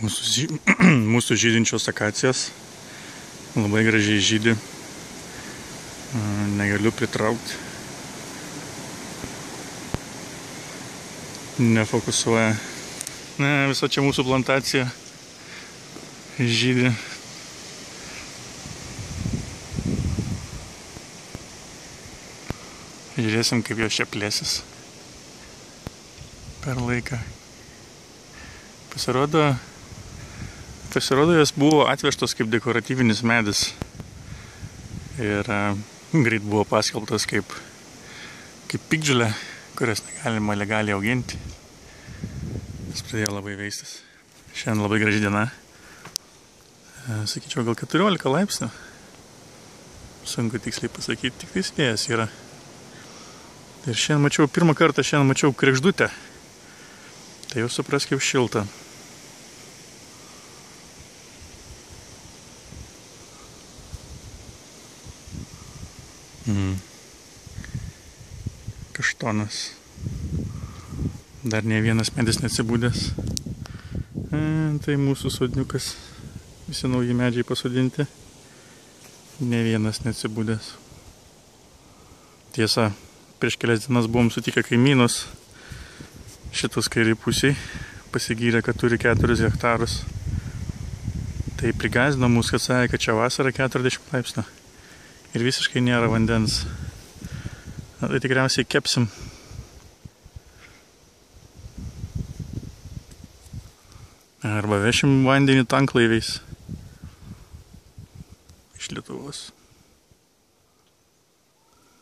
Mūsų žydinčios akacijos labai gražiai žydi. Negaliu pritraukti. Nefokusuoja. Visa čia mūsų plantacija žydi. Žiūrėsim, kaip jos čia plėsis per laiką. Pasirodo, jos buvo atvežtos kaip dekoratyvinis medis ir greit buvo paskelbtas kaip piktžolė, kurias negalima legaliai auginti. Jis pradėjo labai veistis. Šiandien labai graži diena. Sakyčiau, gal 14 laipsnių. Sunku tiksliai pasakyti, tik tais vėjas yra. Ir pirmą kartą mačiau kregždutę. Tai jau supras, kaip šilta. Kaštonas. Dar ne vienas medis neatsibūdęs. Tai mūsų sodniukas. Visi nauji medžiai pasodinti. Ne vienas neatsibūdęs. Tiesa, prieš kelias dienas buvom sutikę kaimynus šitus kairį pusiai. Pasigyrė, kad turi 4 hektarus. Tai prigąsdino mus, kad sakė, kad čia vasara 40 laipsnių. Ir visiškai nėra vandens. Tai tikriausiai kepsim. Arba vešim vandenį tanklaiviais iš Lietuvos.